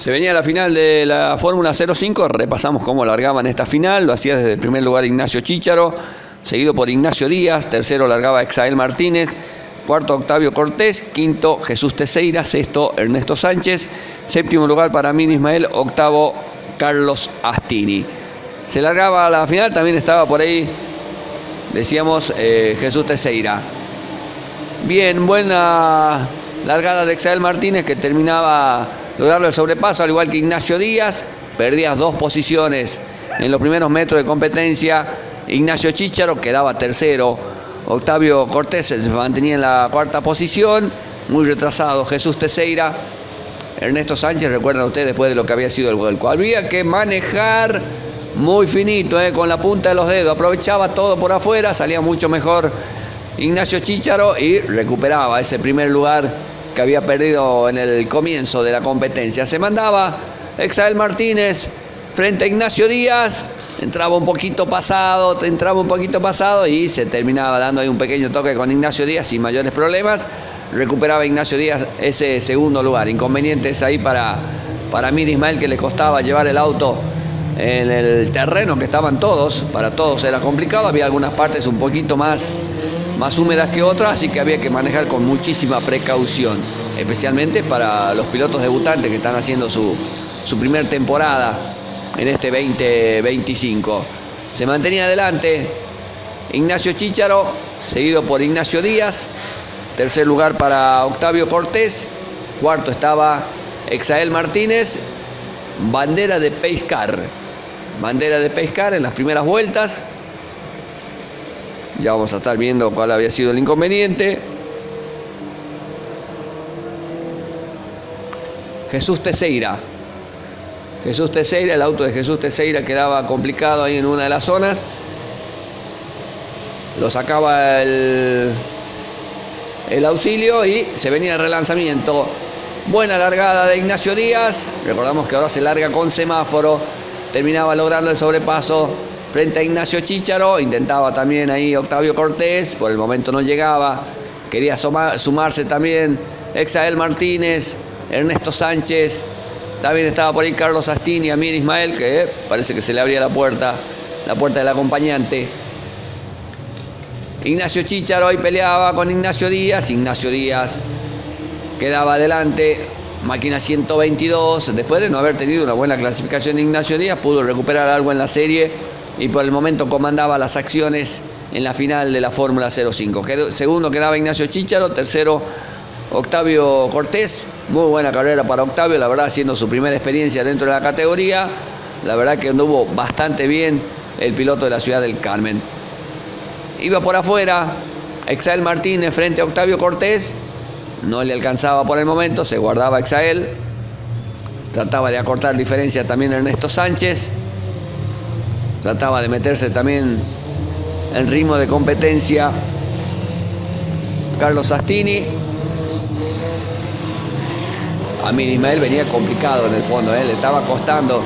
Se venía la final de la Fórmula 05, repasamos cómo largaban esta final, lo hacía desde el primer lugar Ignacio Chícharo, seguido por Ignacio Díaz, tercero largaba Exael Martínez, cuarto Octavio Cortés, quinto Jesús Teixeira, sexto Ernesto Sánchez, séptimo lugar para Amir Ismael, octavo Carlos Astini. Se largaba la final, también estaba por ahí, decíamos, Jesús Teixeira. Bien, buena largada de Exael Martínez, que terminaba lograrlo el sobrepaso, al igual que Ignacio Díaz. Perdía 2 posiciones en los primeros metros de competencia. Ignacio Chícharo quedaba tercero. Octavio Cortés se mantenía en la cuarta posición. Muy retrasado Jesús Teixeira. Ernesto Sánchez, recuerdan ustedes, después de lo que había sido el vuelco. Había que manejar muy finito, con la punta de los dedos. Aprovechaba todo por afuera, salía mucho mejor Ignacio Chícharo y recuperaba ese primer lugar que había perdido en el comienzo de la competencia. Se mandaba Exael Martínez frente a Ignacio Díaz, entraba un poquito pasado y se terminaba dando ahí un pequeño toque con Ignacio Díaz sin mayores problemas. Recuperaba Ignacio Díaz ese segundo lugar. Inconvenientes ahí para Amir Ismael, que le costaba llevar el auto en el terreno que estaban todos. Para todos era complicado, había algunas partes un poquito más húmedas que otras, así que había que manejar con muchísima precaución, especialmente para los pilotos debutantes que están haciendo su primer temporada en este 2025. Se mantenía adelante Ignacio Chícharo, seguido por Ignacio Díaz, tercer lugar para Octavio Cortés, cuarto estaba Exael Martínez, bandera de Pacecar en las primeras vueltas. Ya vamos a estar viendo cuál había sido el inconveniente. Jesús Teixeira, el auto de Jesús Teixeira quedaba complicado ahí en una de las zonas. Lo sacaba el auxilio y se venía el relanzamiento. Buena largada de Ignacio Díaz. Recordamos que ahora se larga con semáforo. Terminaba logrando el sobrepaso frente a Ignacio Chícharo. Intentaba también ahí Octavio Cortés, por el momento no llegaba. Quería sumarse también Exael Martínez, Ernesto Sánchez. También estaba por ahí Carlos Astini, Amir Ismael, que parece que se le abría la puerta del acompañante. Ignacio Chícharo ahí peleaba con Ignacio Díaz. Ignacio Díaz quedaba adelante. Máquina 122. Después de no haber tenido una buena clasificación de Ignacio Díaz, pudo recuperar algo en la serie y por el momento comandaba las acciones en la final de la Fórmula 05. Segundo quedaba Ignacio Chícharo, tercero Octavio Cortés. Muy buena carrera para Octavio, la verdad, haciendo su primera experiencia dentro de la categoría. La verdad que anduvo bastante bien el piloto de la ciudad del Carmen. Iba por afuera Exael Martínez frente a Octavio Cortés. No le alcanzaba por el momento, se guardaba Exael. Trataba de acortar diferencia también Ernesto Sánchez. Trataba de meterse también en ritmo de competencia Carlos Astini. Amir Ismael venía complicado en el fondo, le estaba costando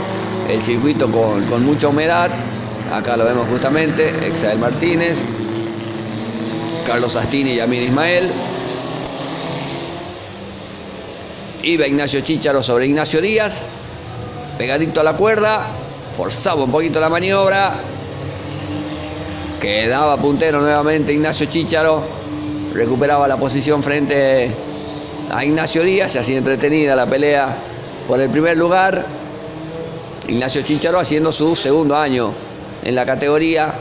el circuito con mucha humedad. Acá lo vemos justamente, Exael Martínez, Carlos Astini y Amir Ismael. Iba Ignacio Chícharo sobre Ignacio Díaz, pegadito a la cuerda. Forzaba un poquito la maniobra. Quedaba puntero nuevamente Ignacio Chícharo. Recuperaba la posición frente a Ignacio Díaz. Se hacía entretenida la pelea por el primer lugar. Ignacio Chícharo haciendo su segundo año en la categoría.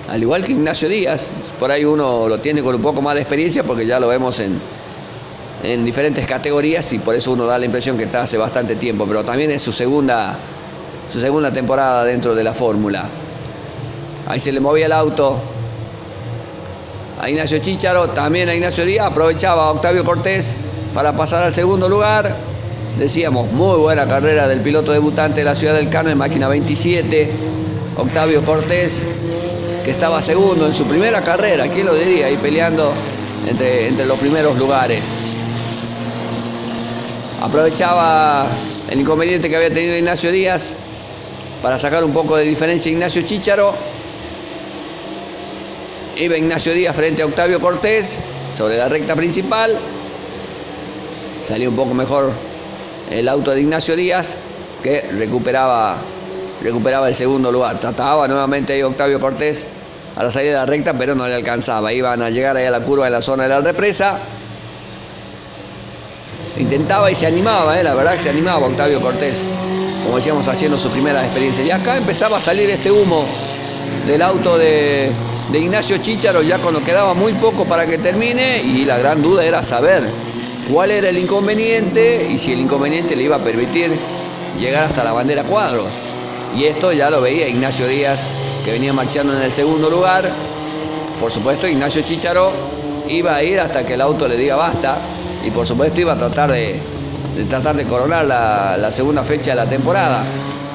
Al igual que Ignacio Díaz. Por ahí uno lo tiene con un poco más de experiencia porque ya lo vemos en diferentes categorías y por eso uno da la impresión que está hace bastante tiempo. Pero también es su segunda temporada dentro de la fórmula. Ahí se le movía el auto a Ignacio Chícharo, también a Ignacio Díaz. Aprovechaba a Octavio Cortés para pasar al segundo lugar. Decíamos, muy buena carrera del piloto debutante de la ciudad del Carmen, máquina 27, Octavio Cortés, que estaba segundo en su primera carrera, ¿quién lo diría? Ahí peleando entre los primeros lugares. Aprovechaba el inconveniente que había tenido Ignacio Díaz para sacar un poco de diferencia Ignacio Chícharo. Iba Ignacio Díaz frente a Octavio Cortés sobre la recta principal. Salía un poco mejor el auto de Ignacio Díaz, que recuperaba el segundo lugar. Trataba nuevamente ahí Octavio Cortés a la salida de la recta, pero no le alcanzaba. Iban a llegar ahí a la curva de la zona de la represa. Intentaba y se animaba, la verdad que se animaba Octavio Cortés, como decíamos, haciendo su primera experiencia. Y acá empezaba a salir este humo del auto de Ignacio Chícharo, ya cuando quedaba muy poco para que termine, y la gran duda era saber cuál era el inconveniente y si el inconveniente le iba a permitir llegar hasta la bandera cuadros. Y esto ya lo veía Ignacio Díaz, que venía marchando en el segundo lugar. Por supuesto, Ignacio Chícharo iba a ir hasta que el auto le diga basta, y por supuesto iba a tratar de coronar la segunda fecha de la temporada.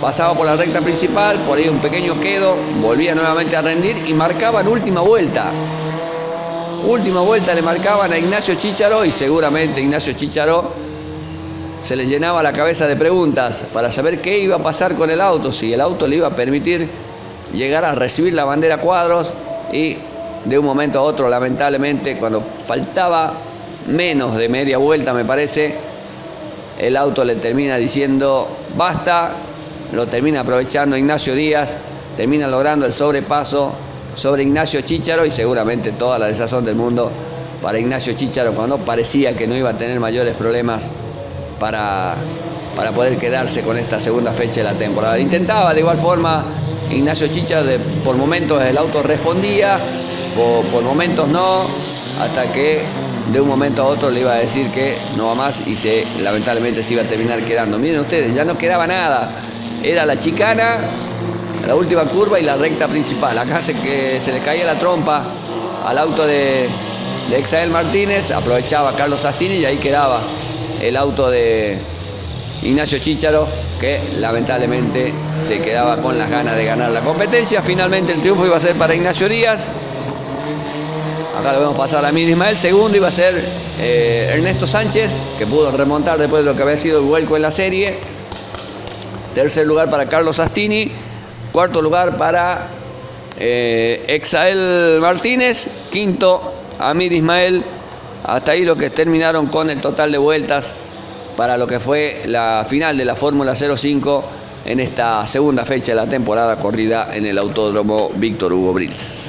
Pasaba por la recta principal, por ahí un pequeño quedo, volvía nuevamente a rendir y marcaban última vuelta. Última vuelta le marcaban a Ignacio Chícharo, y seguramente Ignacio Chícharo se le llenaba la cabeza de preguntas para saber qué iba a pasar con el auto, si el auto le iba a permitir llegar a recibir la bandera cuadros. Y de un momento a otro, lamentablemente, cuando faltaba menos de media vuelta, me parece, el auto le termina diciendo basta. Lo termina aprovechando Ignacio Díaz, termina logrando el sobrepaso sobre Ignacio Chícharo, y seguramente toda la desazón del mundo para Ignacio Chícharo, cuando parecía que no iba a tener mayores problemas para poder quedarse con esta segunda fecha de la temporada. Intentaba de igual forma Ignacio Chícharo, por momentos el auto respondía, por momentos no, hasta que de un momento a otro le iba a decir que no va más, y lamentablemente se iba a terminar quedando. Miren ustedes, ya no quedaba nada. Era la chicana, la última curva y la recta principal. Acá se le caía la trompa al auto de Exael Martínez, aprovechaba Carlos Sastini, y ahí quedaba el auto de Ignacio Chícharo, que lamentablemente se quedaba con las ganas de ganar la competencia. Finalmente el triunfo iba a ser para Ignacio Díaz. Acá lo vemos pasar a Amir Ismael. Segundo iba a ser Ernesto Sánchez, que pudo remontar después de lo que había sido el vuelco en la serie. Tercer lugar para Carlos Sastini. Cuarto lugar para Exael Martínez. Quinto, Amir Ismael. Hasta ahí lo que terminaron con el total de vueltas para lo que fue la final de la Fórmula 05 en esta segunda fecha de la temporada corrida en el Autódromo Víctor Hugo Brils.